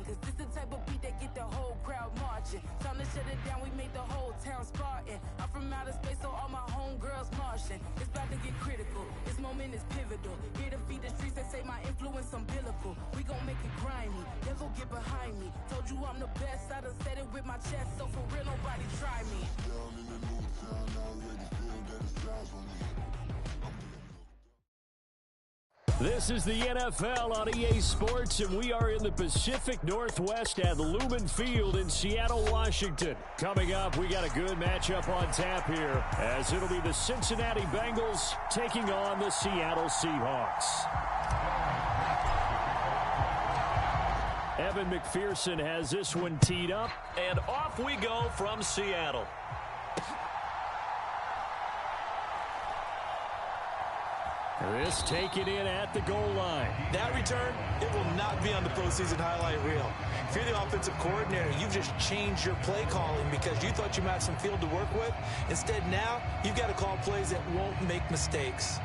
cause this the type of beat that get the whole crowd marching. Time to shut it down, we made the whole town Spartan. I'm from outer space, so all my homegirls Martian. It's about to get critical, this moment is pivotal. Here to feed the streets that say my influence umbilical. We gon' make it grimy, devil get behind me. Told you I'm the best, I done said it with my chest, so for real nobody try me. Down in the new town, I already feel that it sounds on me. This is the NFL on EA Sports, and we are in the Pacific Northwest at Lumen Field in Seattle, Washington. Coming up, we got a good matchup on tap here, as it'll be the Cincinnati Bengals taking on the Seattle Seahawks. Evan McPherson has this one teed up, and off we go from Seattle. This taken in at the goal line. That return, it will not be on the postseason highlight reel. If you're the offensive coordinator, you've just changed your play calling because you thought you might have some field to work with. Instead, now, you've got to call plays that won't make mistakes.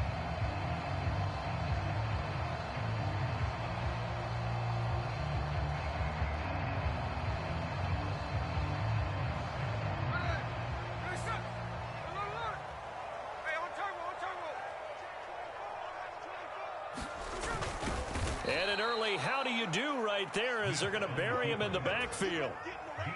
And an early how do you do right there as they're going to bury him in the backfield.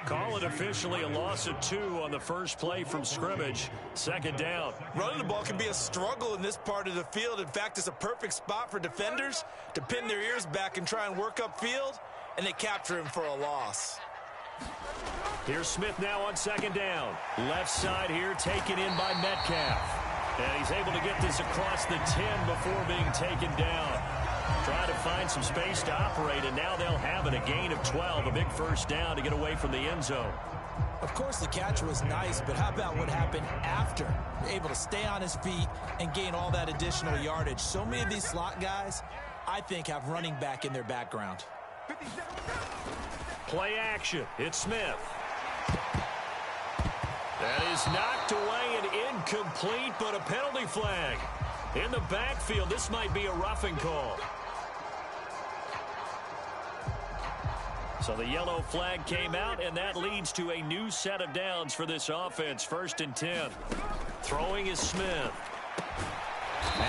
Call it officially a loss of 2 on the first play from scrimmage. Second down. Running the ball can be a struggle in this part of the field. In fact, it's a perfect spot for defenders to pin their ears back and try and work upfield, and they capture him for a loss. Here's Smith now on second down. Left side here taken in by Metcalf. And he's able to get this across the 10 before being taken down. Trying to find some space to operate, and now they'll have it, a gain of 12, a big first down to get away from the end zone. Of course, the catch was nice, but how about what happened after? Able to stay on his feet and gain all that additional yardage. So many of these slot guys, I think, have running back in their background. Play action. It's Smith. That is knocked away and incomplete, but a penalty flag. In the backfield, this might be a roughing call. So the yellow flag came out, and that leads to a new set of downs for this offense. 1st and 10. Throwing is Smith.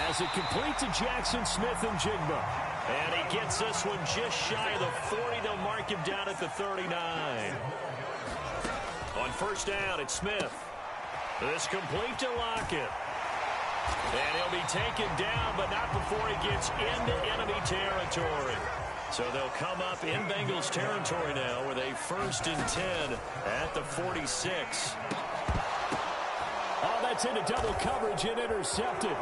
As it complete to Jackson Smith-Njigba. And he gets this one just shy of the 40. They'll mark him down at the 39. On first down, it's Smith. This complete to Lockett. And he'll be taken down, but not before he gets into enemy territory. So they'll come up in Bengals territory now with a 1st and 10 at the 46. Oh, that's into double coverage and intercepted.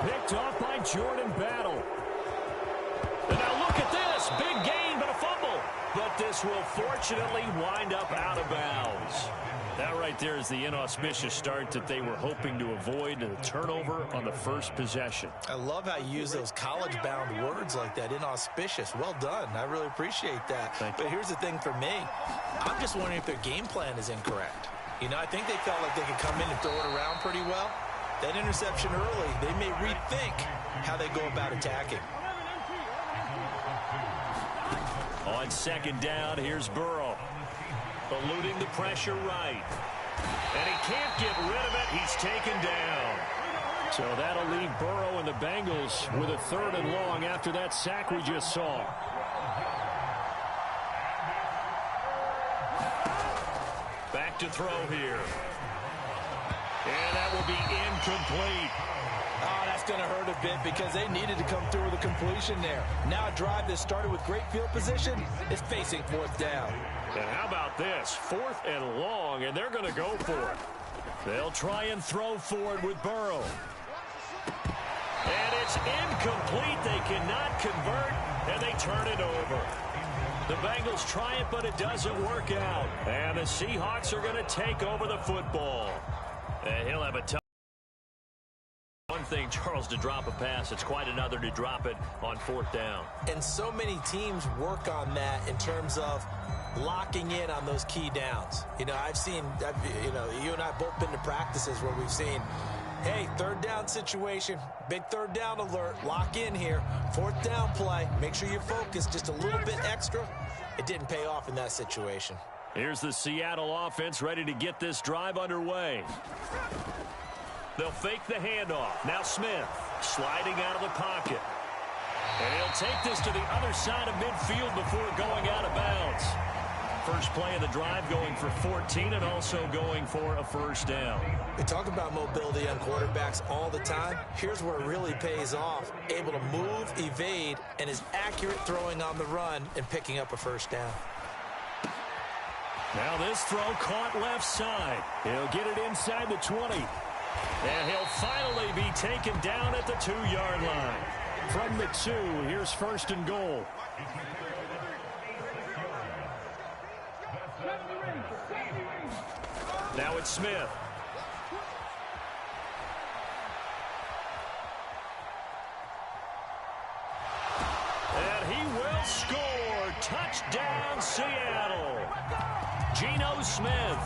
Picked off by Jordan Battle. And now look at this. Big gain, but a fumble. But this will fortunately wind up out of bounds. That right there is the inauspicious start that they were hoping to avoid, a turnover on the first possession. I love how you use those college-bound words like that, inauspicious. Well done. I really appreciate that. But here's the thing for me. I'm just wondering if their game plan is incorrect. You know, I think they felt like they could come in and throw it around pretty well. That interception early, they may rethink how they go about attacking. On second down, here's Burrow. Eluding the pressure right. And he can't get rid of it. He's taken down. So that'll leave Burrow and the Bengals with a 3rd and long after that sack we just saw. Back to throw here. And that will be incomplete. Oh, that's going to hurt a bit because they needed to come through with a completion there. Now a drive that started with great field position is facing 4th down. And how about this? 4th and long, and they're going to go for it. They'll try and throw forward with Burrow. And it's incomplete. They cannot convert, and they turn it over. The Bengals try it, but it doesn't work out. And the Seahawks are going to take over the football. And he'll have a tough. One thing, Charles, to drop a pass. It's quite another to drop it on 4th down. And so many teams work on that in terms of locking in on those key downs. You know, I've seen, you and I both been to practices where we've seen, hey, 3rd down situation, big 3rd down alert, lock in here, 4th down play, make sure you're focused just a little bit extra. it didn't pay off in that situation. Here's the Seattle offense ready to get this drive underway. They'll fake the handoff. Now Smith sliding out of the pocket. And he'll take this to the other side of midfield before going out of bounds. First play of the drive going for 14 and also going for a first down. We talk about mobility on quarterbacks all the time. Here's where it really pays off. Able to move, evade, and is accurate throwing on the run and picking up a first down. Now this throw caught left side. He'll get it inside the 20. And he'll finally be taken down at the 2-yard line. From the 2, here's first and goal. Now it's Smith. And he will score. Touchdown, Seattle. Geno Smith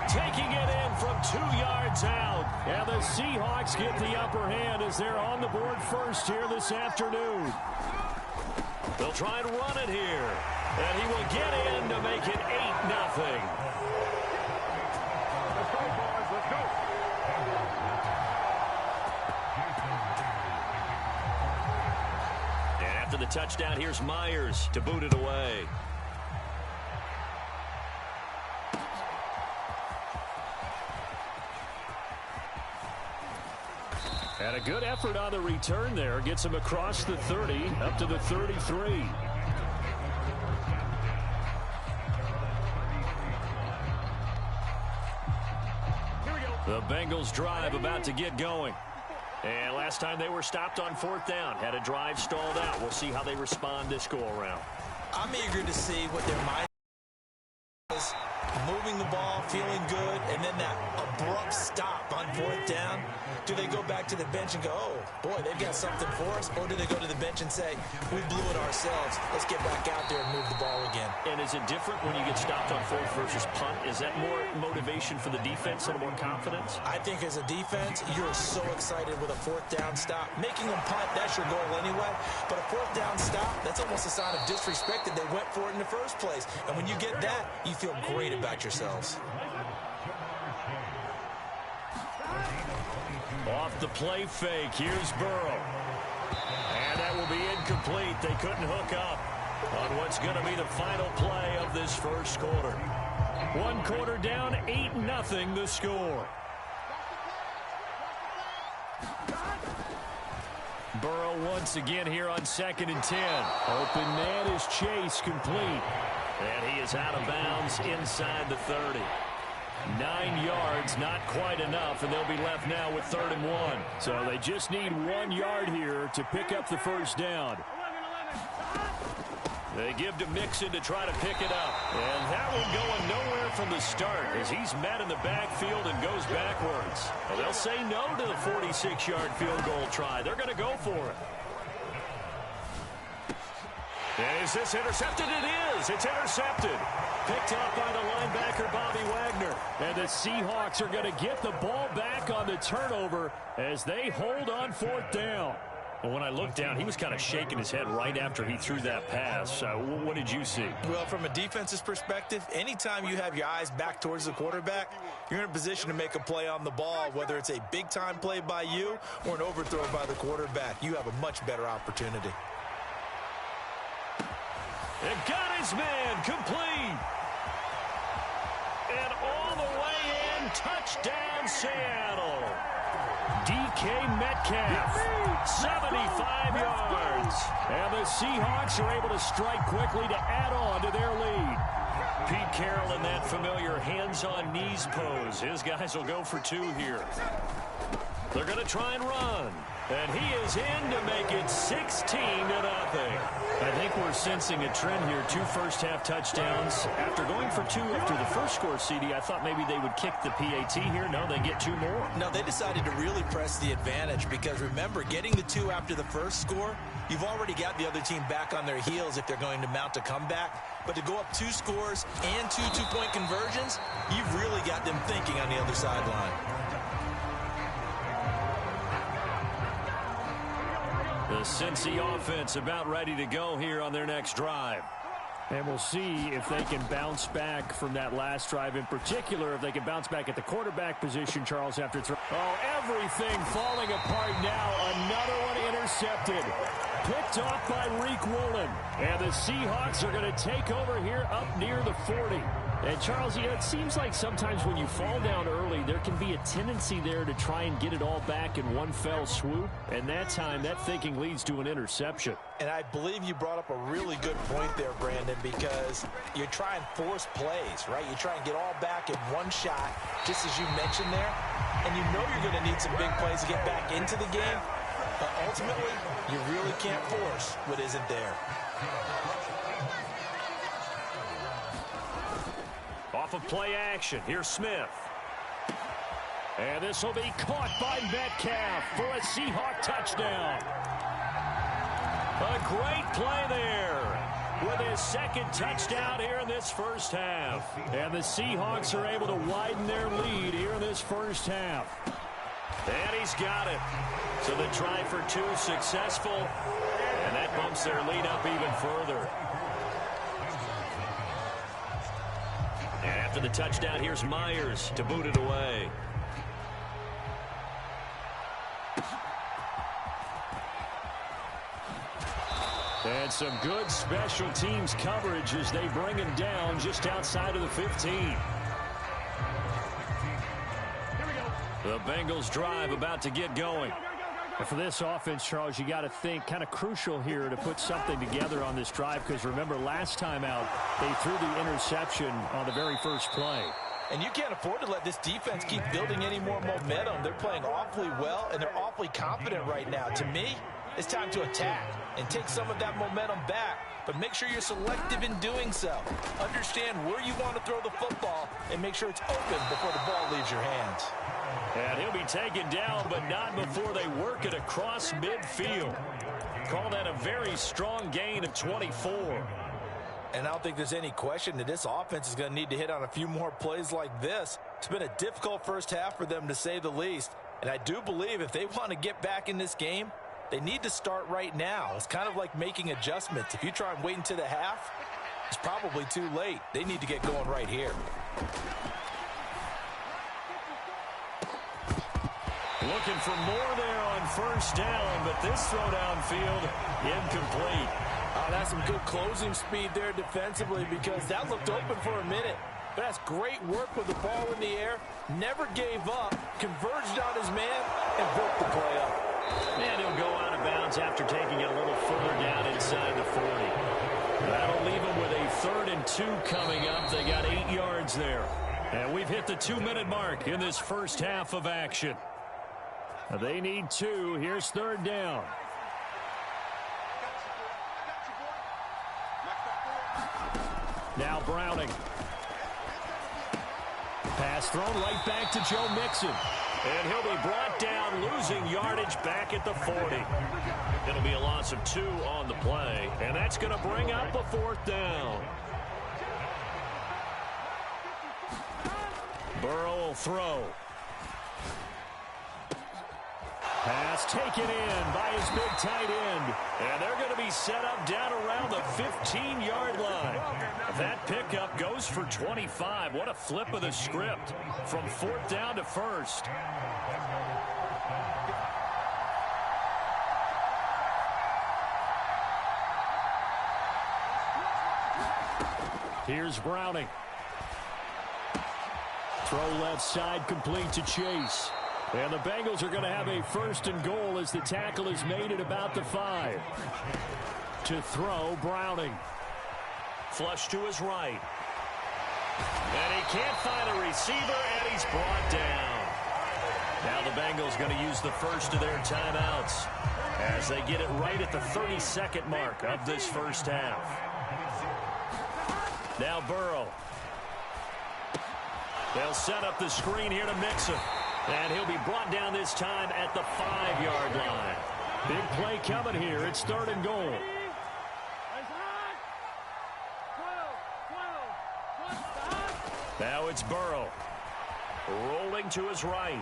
taking it in from 2 yards out. And the Seahawks get the upper hand as they're on the board first here this afternoon. They'll try and run it here. And he will get in to make it 8-0. And after the touchdown, here's Myers to boot it away. And a good effort on the return there. Gets him across the 30, up to the 33. The Bengals drive about to get going. And last time they were stopped on 4th down. Had a drive stalled out. We'll see how they respond this go-around. I'm eager to see what their mind is. Moving the ball, feeling good, and then that abrupt stop on 4th down. Do they go back to the bench and go, oh, boy, they've got something for us? Or do they go to the bench and say, we blew it ourselves. Let's get back out there and move the ball again. And is it different when you get stopped on 4th versus punt? Is that more motivation for the defense, a little more confidence? I think as a defense, you're so excited with a 4th down stop. Making them punt, that's your goal anyway. But a 4th down stop, that's almost a sign of disrespect that they went for it in the first place. And when you get that, you feel great about yourselves. Off the play fake, here's Burrow. And that will be incomplete. They couldn't hook up on what's going to be the final play of this first quarter. 1 quarter down, 8-0 the score. Burrow once again here on 2nd and 10. Open man is Chase, complete. And he is out of bounds inside the 30. 9 yards, not quite enough, and they'll be left now with 3rd and 1. So they just need 1 yard here to pick up the first down. They give to Mixon to try to pick it up. And that one going nowhere from the start as he's met in the backfield and goes backwards. Well, they'll say no to the 46-yard field goal try. They're going to go for it. And is this intercepted? It is. It's intercepted. Picked up by the linebacker, Bobby Wagner. And the Seahawks are going to get the ball back on the turnover as they hold on 4th down. Well, when I looked down, he was kind of shaking his head right after he threw that pass. What did you see? Well, from a defense's perspective, anytime you have your eyes back towards the quarterback, you're in a position to make a play on the ball, whether it's a big-time play by you or an overthrow by the quarterback. You have a much better opportunity. And got his man, complete. And all the way in, touchdown Seattle. DK Metcalf, 75 yards. And the Seahawks are able to strike quickly to add on to their lead. Pete Carroll in that familiar hands-on-knees pose. His guys will go for 2 here. They're going to try and run. And he is in to make it 16-0. I think we're sensing a trend here. 2 first-half touchdowns. After going for 2 after the first score, CD, I thought maybe they would kick the PAT here. No, they get 2 more. No, they decided to really press the advantage because, remember, getting the 2 after the first score, you've already got the other team back on their heels if they're going to mount a comeback. But to go up 2 scores and 2 two-point conversions, you've really got them thinking on the other sideline. The Cincy offense about ready to go here on their next drive. And we'll see if they can bounce back from that last drive, in particular, if they can bounce back at the quarterback position, Charles, after throw. Oh, everything falling apart now. Another one intercepted. Picked off by Reek Woolen. And the Seahawks are going to take over here up near the 40. And, Charles, you know, it seems like sometimes when you fall down early, there can be a tendency there to try and get it all back in one fell swoop. And that time, that thinking leads to an interception. And I believe you brought up a really good point there, Brandon, because you try and force plays, right? You try and get all back in one shot, just as you mentioned there. And you know you're going to need some big plays to get back into the game. But ultimately, you really can't force what isn't there. Off of play action, here's Smith. And this will be caught by Metcalf for a Seahawk touchdown. A great play there with his second touchdown here in this first half. And the Seahawks are able to widen their lead here in this first half. And he's got it. So the try for two successful. And that bumps their lead up even further. And after the touchdown, here's Myers to boot it away. And some good special teams coverage as they bring him down just outside of the 15. The Bengals drive about to get going. And for this offense, Charles, you got to think kind of crucial here to put something together on this drive, because remember last time out they threw the interception on the very first play. And you can't afford to let this defense keep building any more momentum. They're playing awfully well, and they're awfully confident right now. To me, it's time to attack and take some of that momentum back, but make sure you're selective in doing so. Understand where you want to throw the football and make sure it's open before the ball leaves your hands. And he'll be taken down, but not before they work it across midfield. Call that a very strong gain of 24. And I don't think there's any question that this offense is going to need to hit on a few more plays like this. It's been a difficult first half for them, to say the least. And I do believe if they want to get back in this game, they need to start right now. It's kind of like making adjustments. If you try and wait until the half, it's probably too late. They need to get going right here. Looking for more there on first down, but this throw downfield incomplete. Oh, that's some good closing speed there defensively, because that looked open for a minute. But that's great work with the ball in the air. Never gave up, converged on his man, and broke the play up. And he'll go out of bounds after taking it a little further down inside the 40. That'll leave them with a 3rd and 2 coming up. They got 8 yards there. And we've hit the 2-minute mark in this first half of action. They need 2. Here's 3rd down. Now Browning. Pass thrown right back to Joe Mixon. And he'll be brought down, losing yardage back at the 40. It'll be a loss of 2 on the play, and that's going to bring up a 4th down. Burrow will throw. Pass taken in by his big tight end. And they're going to be set up down around the 15-yard line. That pickup goes for 25. What a flip of the script from 4th down to 1st. Here's Browning. Throw left side, complete to Chase. And the Bengals are going to have a 1st and goal as the tackle is made at about the 5. To throw, Browning. Flush to his right. And he can't find a receiver, and he's brought down. Now the Bengals going to use the first of their timeouts as they get it right at the 32nd mark of this first half. Now Burrow. They'll set up the screen here to Mixon. And he'll be brought down this time at the 5-yard line. Big play coming here. It's 3rd and goal. Now it's Burrow. Rolling to his right.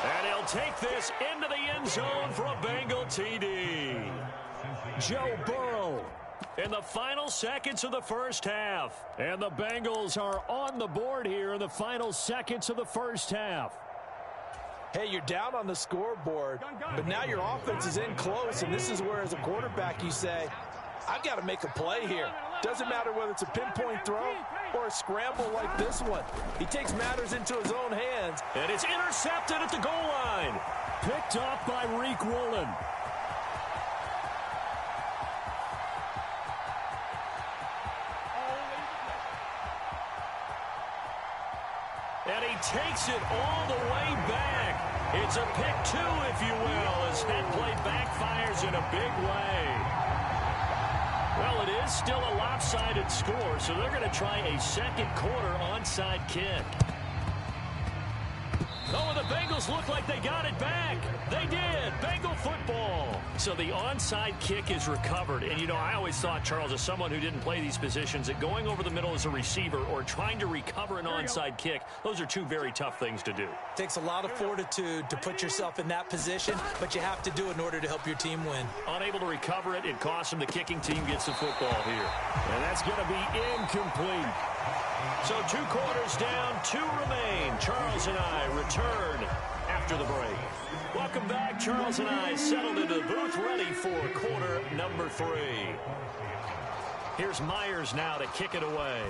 And he'll take this into the end zone for a Bengal TD. Joe Burrow In the final seconds of the first half. And the Bengals are on the board here in the final seconds of the first half. Hey, you're down on the scoreboard, but now your offense is in close, and this is where, as a quarterback, you say, I've got to make a play here. Doesn't matter whether it's a pinpoint throw or a scramble like this one. He takes matters into his own hands. And it's intercepted at the goal line. Picked off by Reek Woolen. And he takes it all the way back. It's a pick two, if you will, as that play backfires in a big way. Well, it is still a lopsided score, so they're going to try a second quarter onside kick. Oh, and the Bengals look like they got it back. They did. Bengal football. So the onside kick is recovered. And, you know, I always thought, Charles, as someone who didn't play these positions, that going over the middle as a receiver or trying to recover an onside kick, those are two very tough things to do. It takes a lot of fortitude to put yourself in that position, but you have to do it in order to help your team win. Unable to recover it, it costs them. The kicking team gets the football here. And that's going to be incomplete. So 2 quarters down, 2 remain. Charles and I return after the break. Welcome back. Charles and I settled into the booth, ready for quarter number 3. Here's Myers now to kick it away.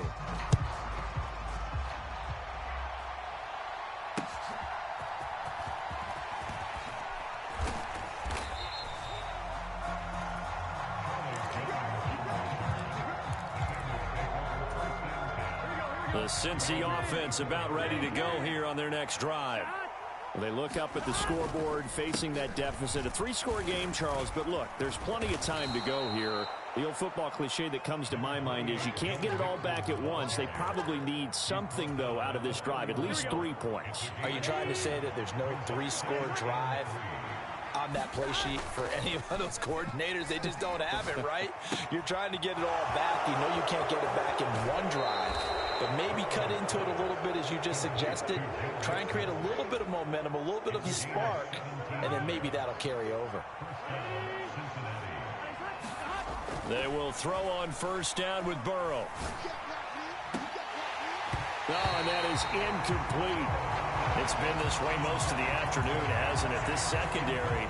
The Cincy offense about ready to go here on their next drive. They look up at the scoreboard, facing that deficit. A 3-score game, Charles, but look, there's plenty of time to go here. The old football cliche that comes to my mind is you can't get it all back at once. They probably need something, though, out of this drive, at least 3 points. Are you trying to say that there's no 3-score drive on that play sheet for any of those coordinators? They just don't have it, right? You're trying to get it all back. You know you can't get it back in one drive. But maybe cut into it a little bit, as you just suggested. Try and create a little bit of momentum, a little bit of a spark, and then maybe that'll carry over. They will throw on first down with Burrow. Oh, and that is incomplete. It's been this way most of the afternoon, hasn't it? This secondary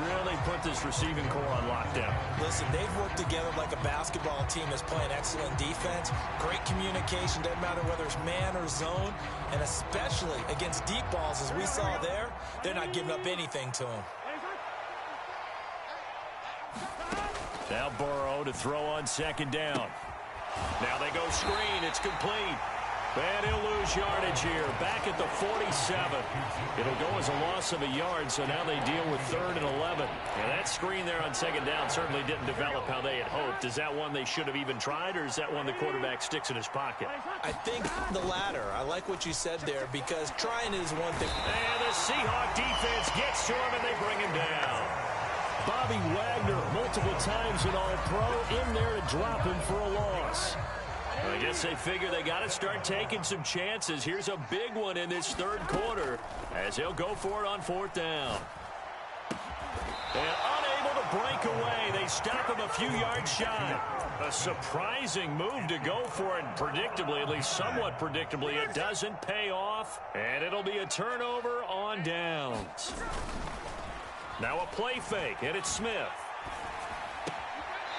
really put this receiving core on lockdown. Listen, they've worked together like a basketball team that's playing excellent defense. Great communication, doesn't matter whether it's man or zone. And especially against deep balls, as we saw there, they're not giving up anything to them. Now Burrow to throw on second down. Now they go screen. It's complete. And he'll lose yardage here. Back at the 47. It'll go as a loss of a yard, so now they deal with 3rd and 11. And that screen there on second down certainly didn't develop how they had hoped. Is that one they should have even tried, or is that one the quarterback sticks in his pocket? I think the latter. I like what you said there, because trying is one thing. And the Seahawk defense gets to him, and they bring him down. Bobby Wagner, multiple times an All-Pro, in there to drop him for a loss. I guess they figure they got to start taking some chances. Here's a big one in this 3rd quarter as they'll go for it on 4th down. And unable to break away. They stop him a few yards shy. A surprising move to go for it. Predictably, at least somewhat predictably, it doesn't pay off. And it'll be a turnover on downs. Now a play fake, and it's Smith.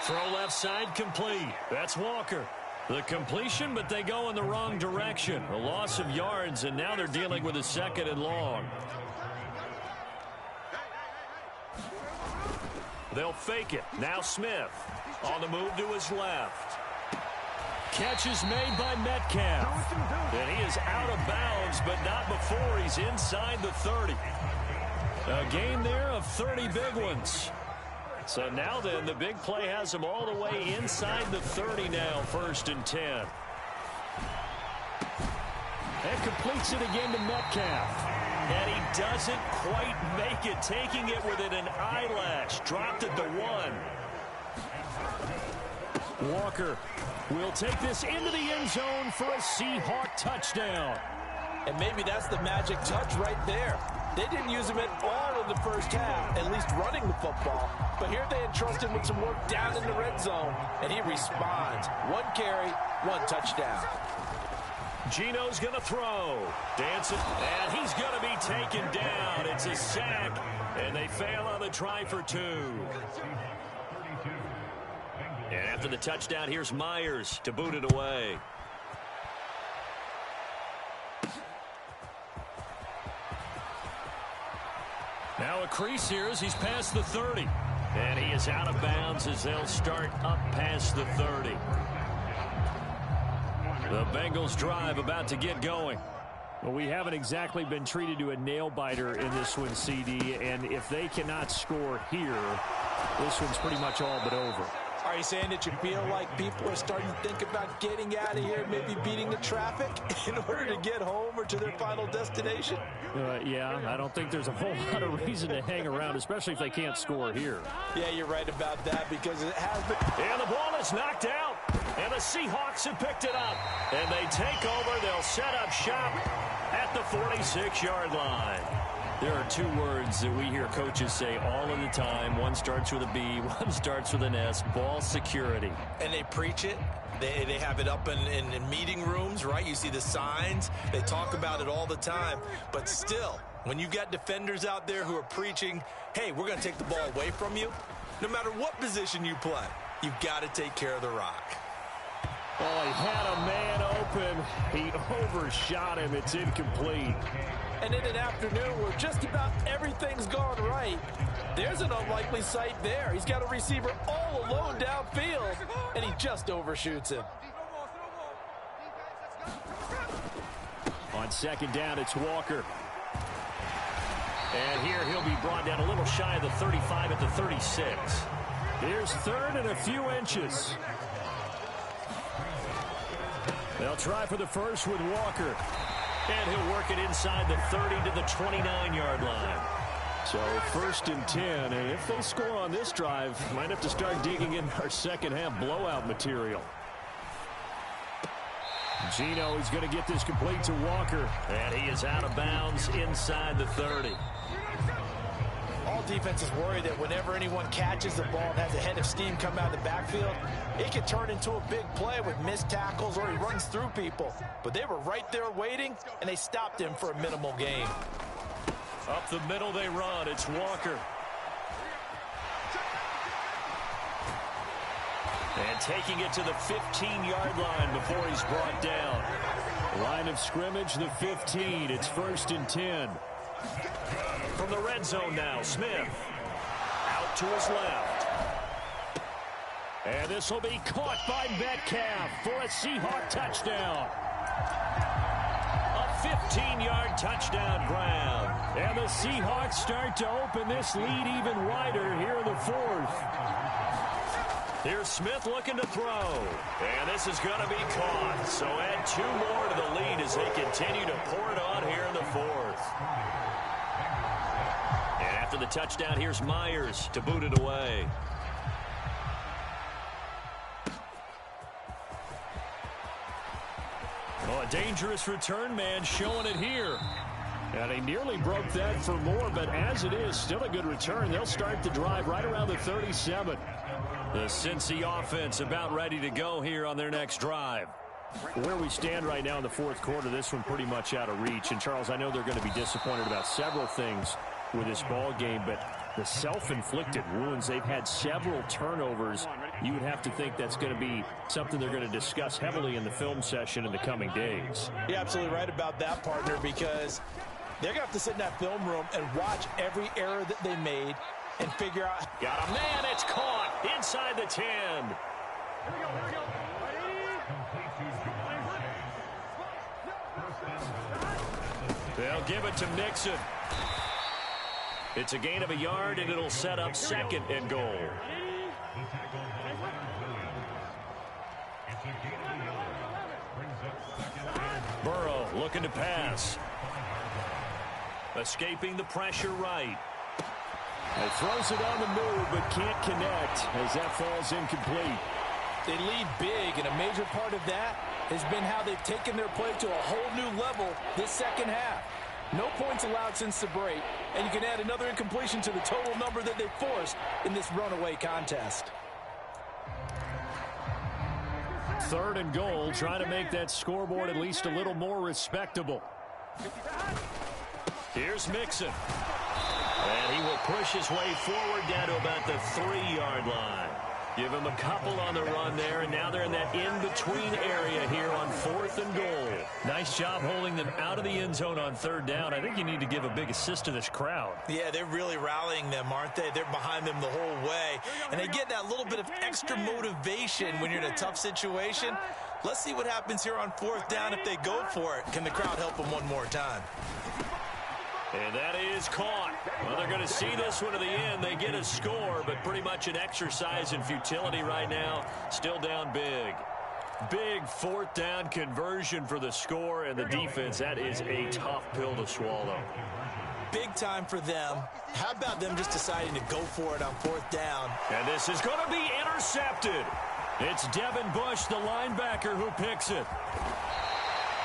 Throw left side complete. That's Walker. The completion, but they go in the wrong direction. A loss of yards, and now they're dealing with a 2nd and long. They'll fake it. Now Smith on the move to his left. Catch is made by Metcalf. And he is out of bounds, but not before he's inside the 30. A gain there of 30 big ones. So now then, the big play has him all the way inside the 30 now, 1st and 10. And completes it again to Metcalf. And he doesn't quite make it, taking it within an eyelash. Dropped at the 1. Walker will take this into the end zone for a Seahawk touchdown. And maybe that's the magic touch right there. They didn't use him at all in the first half, at least running the football. But here they entrust him with some work down in the red zone, and he responds. 1 carry, 1 touchdown. Gino's going to throw. Dancing, and he's going to be taken down. It's a sack, and they fail on the try for 2. And after the touchdown, here's Myers to boot it away. Now a crease here as he's past the 30. And he is out of bounds as they'll start up past the 30. The Bengals drive about to get going. Well, we haven't exactly been treated to a nail-biter in this one, CD. And if they cannot score here, this one's pretty much all but over. Are you saying that you feel like people are starting to think about getting out of here, maybe beating the traffic in order to get home or to their final destination? Yeah, I don't think there's a whole lot of reason to hang around, especially if they can't score here. Yeah, you're right about that because it has been. And the ball is knocked out. And the Seahawks have picked it up. And they take over. They'll set up shop at the 46-yard line. There are 2 words that we hear coaches say all of the time. One starts with a B, one starts with an S, ball security. And they preach it. They have it up in meeting rooms, right? You see the signs. They talk about it all the time. But still, when you've got defenders out there who are preaching, hey, we're going to take the ball away from you, no matter what position you play, you've got to take care of the rock. Oh, he had a man open. He overshot him. It's incomplete. And in an afternoon where just about everything's gone right, there's an unlikely sight there. He's got a receiver all alone downfield, and he just overshoots him. On second down, it's Walker. And here he'll be brought down a little shy of the 35 at the 36. Here's 3rd and a few inches. They'll try for the first with Walker. And he'll work it inside the 30 to the 29-yard line. So 1st and 10. And if they score on this drive, might have to start digging in our second half blowout material. Gino is going to get this complete to Walker. And he is out of bounds inside the 30. All defenses worry that whenever anyone catches the ball and has a head of steam come out of the backfield, it can turn into a big play with missed tackles or he runs through people. But they were right there waiting, and they stopped him for a minimal gain. Up the middle they run. It's Walker. And taking it to the 15-yard line before he's brought down. Line of scrimmage, the 15. It's 1st and 10. From the red zone now, Smith. Out to his left. And this will be caught by Metcalf for a Seahawk touchdown. A 15-yard touchdown grab. And the Seahawks start to open this lead even wider here in the 4th. Here's Smith looking to throw. And this is going to be caught. So add 2 more to the lead as they continue to pour it on here in the 4th. And after the touchdown, here's Myers to boot it away. Oh, a dangerous return man showing it here. And he nearly broke that for more, but as it is, still a good return. They'll start the drive right around the 37. The Cincy offense about ready to go here on their next drive. Where we stand right now in the 4th quarter, this one pretty much out of reach. And, Charles, I know they're going to be disappointed about several things with this ball game, but the self-inflicted wounds, they've had several turnovers. You would have to think that's going to be something they're going to discuss heavily in the film session in the coming days. You're absolutely right about that, partner, because they're going to have to sit in that film room and watch every error that they made and figure out. Got a man, it's caught inside the 10. They'll give it to Mixon. It's a gain of a yard, and it'll set up 2nd and goal. Burrow looking to pass. Escaping the pressure right. He throws it on the move, but can't connect as that falls incomplete. They lead big, and a major part of that has been how they've taken their play to a whole new level this second half. No points allowed since the break, and you can add another incompletion to the total number that they forced in this runaway contest. 3rd and goal, trying to make that scoreboard at least a little more respectable. Here's Mixon. And he will push his way forward down to about the 3-yard line. Give him a couple on the run there, and now they're in that in-between area here on 4th and goal. Nice job holding them out of the end zone on 3rd down. I think you need to give a big assist to this crowd. Yeah, they're really rallying them, aren't they? They're behind them the whole way. And they get that little bit of extra motivation when you're in a tough situation. Let's see what happens here on 4th down if they go for it. Can the crowd help them one more time? And that is caught. Well, they're going to see this one to the end. They get a score, but pretty much an exercise in futility right now. Still down big. Big 4th down conversion for the score, and the defense, that is a tough pill to swallow. Big time for them. How about them just deciding to go for it on 4th down? And this is going to be intercepted. It's Devin Bush, the linebacker, who picks it.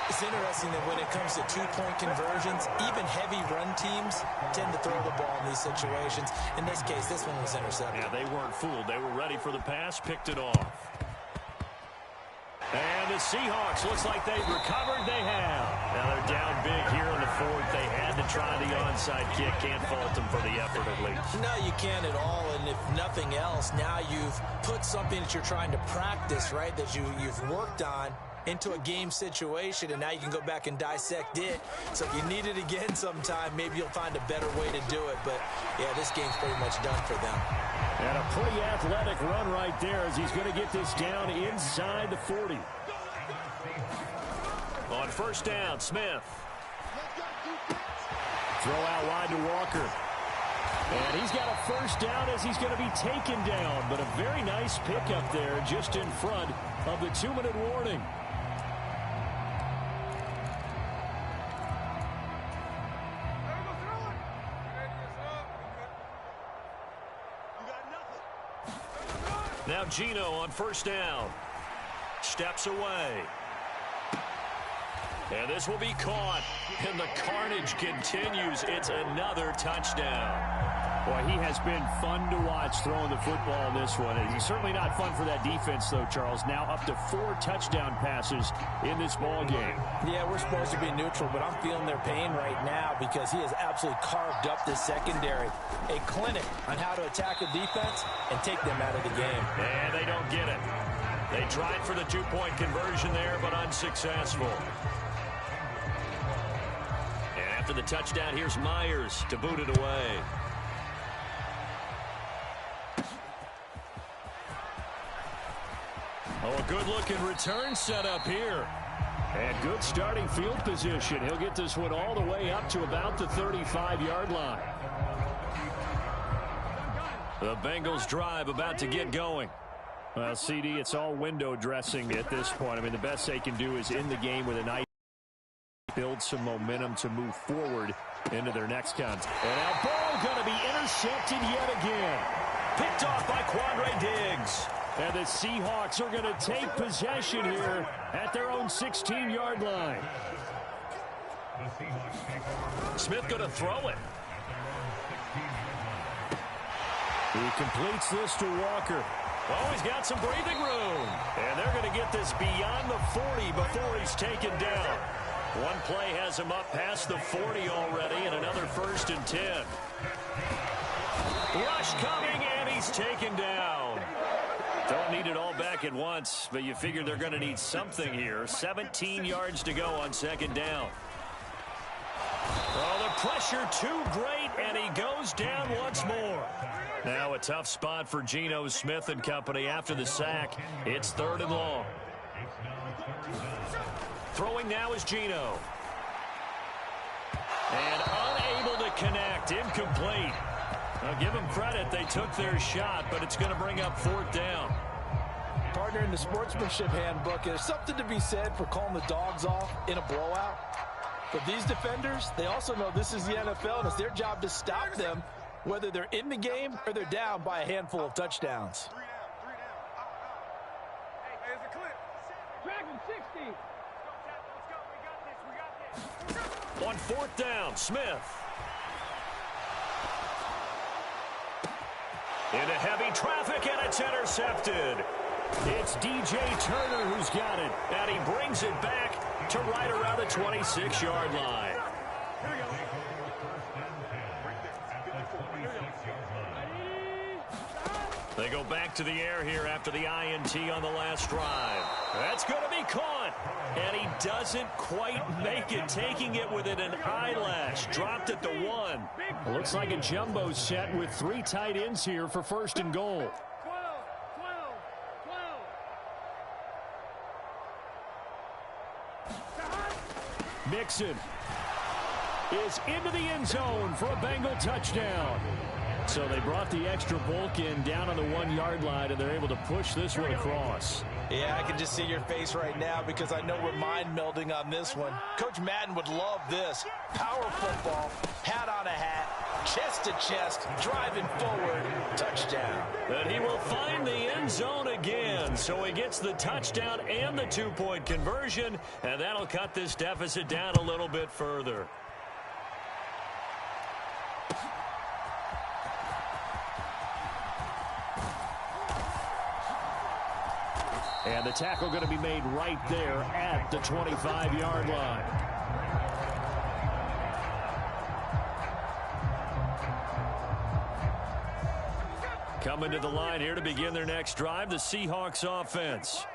It's interesting that when it comes to 2-point conversions, even heavy run teams tend to throw the ball in these situations. In this case, this one was intercepted. Yeah, they weren't fooled. They were ready for the pass, picked it off. And the Seahawks, looks like they've recovered. They have. Now they're down big here in the 4th. They had to try the onside kick. Can't fault them for the effort, at least. No, you can't at all. And if nothing else, now you've put something that you're trying to practice, right, that you've worked on into a game situation, and now you can go back and dissect it. So if you need it again sometime, maybe you'll find a better way to do it. But, yeah, this game's pretty much done for them. And a pretty athletic run right there as he's going to get this down inside the 40. On 1st down, Smith. Throw out wide to Walker. And he's got a 1st down as he's going to be taken down. But a very nice pickup there just in front of the 2-minute warning. Now Gino on 1st down. Steps away. And this will be caught. And the carnage continues. It's another touchdown. Boy, he has been fun to watch throwing the football in this one. He's certainly not fun for that defense, though, Charles. Now up to 4 touchdown passes in this ball game. Yeah, we're supposed to be neutral, but I'm feeling their pain right now because he has absolutely carved up this secondary. A clinic on how to attack a defense and take them out of the game. And they don't get it. They tried for the 2-point conversion there, but unsuccessful. And after the touchdown, here's Myers to boot it away. Oh, a good-looking return set up here. And good starting field position. He'll get this one all the way up to about the 35-yard line. The Bengals drive about to get going. Well, CD, it's all window dressing at this point. I mean, the best they can do is in the game with a nice build some momentum to move forward into their next contest. And now ball going to be intercepted yet again. Picked off by Quandre Diggs. And the Seahawks are going to take possession here at their own 16-yard line. Smith going to throw it. He completes this to Walker. Oh, he's got some breathing room. And they're going to get this beyond the 40 before he's taken down. One play has him up past the 40 already, and another 1st and 10. Rush coming, and he's taken down. Don't need it all back at once, but you figure they're going to need something here. 17 yards to go on 2nd down. Oh, the pressure too great, and he goes down once more. Now a tough spot for Geno Smith and company after the sack. It's 3rd and long. Throwing now is Geno. And unable to connect. Incomplete. Now give them credit. They took their shot, but it's going to bring up 4th down. Partner, in the sportsmanship handbook, there's something to be said for calling the dogs off in a blowout. But these defenders, they also know this is the NFL, and it's their job to stop them, whether they're in the game or they're down by a handful of touchdowns. Hey, there's a clip. On fourth down, Smith. Into heavy traffic, and it's intercepted. It's DJ Turner who's got it, and he brings it back to right around the 26-yard line. They go back to the air here after the INT on the last drive. That's going to be caught. And he doesn't quite make it, taking it within an eyelash. Dropped at the 1. It looks like a jumbo set with 3 tight ends here for first and goal. Mixon is into the end zone for a Bengal touchdown. So they brought the extra bulk in down on the 1-yard line, and they're able to push this one across. Yeah, I can just see your face right now because I know we're mind melding on this one. Coach Madden would love this. Power football, hat on a hat, chest to chest, driving forward, touchdown. And he will find the end zone again. So he gets the touchdown and the 2-point conversion, and that'll cut this deficit down a little bit further. And the tackle going to be made right there at the 25-yard line. Coming to the line here to begin their next drive, the Seahawks offense.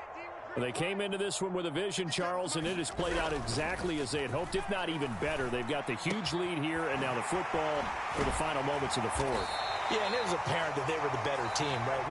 They came into this one with a vision, Charles, and it has played out exactly as they had hoped, if not even better. They've got the huge lead here, and now the football for the final moments of the fourth. Yeah, and it was apparent that they were the better team, right?